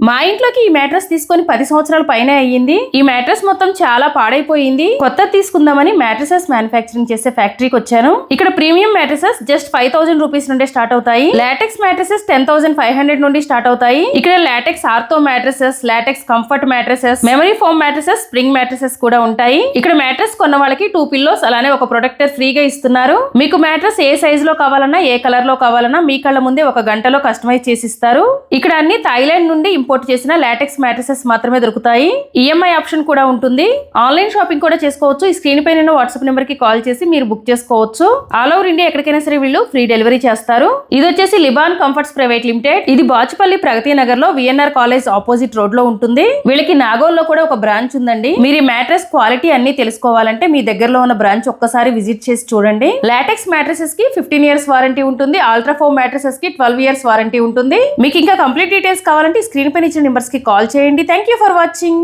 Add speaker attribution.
Speaker 1: మా ఇంట్లోకి ఈ మ్యాట్రెస్ తీసుకొని 10 సంవత్సరాల పైనే అయ్యింది. ఈ మ్యాట్రెస్ మొత్తం చాలా పాడైపోయింది. కొత్త తీసుకుందామని మ్యాట్రెసెస్ మ్యానుఫ్యాక్చరింగ్ చేసే ఫ్యాక్టరీకి వచ్చాను. ఇక్కడ ప్రీమియం మ్యాట్రెసెస్ జస్ట్ 5000 రూపీస్ నుండి స్టార్ట్ అవుతాయి. లాటెక్స్ మ్యాట్రెసెస్ 10,500 నుండి స్టార్ట్ అవుతాయి. ఇక్కడ LaTeX ortho mattresses, LaTeX comfort mattresses, memory foam mattresses, spring mattresses కూడా ఉంటాయి. ఇక్కడ మ్యాట్రెస్ కొన్న వాళ్ళకి 2 పిల్లోస్ అలానే ఒక ప్రొటెక్టర్ ఫ్రీగా ఇస్తున్నారు. మీకు మ్యాట్రెస్ ఏ సైజ్ లో కావాలన్నా, ఏ కలర్ లో కావాలన్నా మీ కళ్ళ ముందే 1 గంటలో కస్టమైజ్ చేసిస్తారు. ఇక్కడ అన్ని థాయిలాండ్ నుండి ఇంపోర్ట్ చేసిన లాటెక్స్ మ్యాట్రెసెస్ మాత్రమే దొరుకుతాయి. ఈఎంఐ ఆప్షన్ కూడా ఉంటుంది. ఆన్లైన్ షాపింగ్ కూడా చేసుకోవచ్చు. ఈ స్క్రీన్ పైన వాట్సాప్ నెంబర్ కి కాల్ చేసి మీరు బుక్ చేసుకోవచ్చు. ఆల్ ఓవర్ ఇండియా ఎక్కడికైనా సరే వీళ్ళు ఫ్రీ డెలివరీ చేస్తారు. ఇది వచ్చేసి లిబాన్ కంఫర్ట్స్ ప్రైవేట్ లిమిటెడ్. ఇది బాచుపల్లి ప్రగతి నగర్ లో విఎన్ఆర్ కాలేజ్ ఆపోజిట్ రోడ్ లో ఉంటుంది. వీళ్ళకి నాగోల్ లో కూడా ఒక బ్రాంచ్ ఉందండి. మీరు ఈ మ్యాట్రెస్ క్వాలిటీ అన్ని తెలుసుకోవాలంటే మీ దగ్గరలో ఉన్న బ్రాంచ్ ఒక్కసారి విజిట్ చేసి చూడండి. లాటెక్స్ మ్యాట్రెసెస్ కి 15 ఇయర్స్ వారంటీ ఉంటుంది. అల్ట్రా ఫోమ్ మ్యాట్రెసెస్ కి 12 ఇయర్స్ వారంటీ ఉంటుంది. మీకు ఇంకా కంప్లీట్ డీటెయిల్స్ కావాలంటే స్క్రీన్ పైన ఇచ్చిన నెంబర్స్ కి కాల్ చేయండి. Thank you for watching.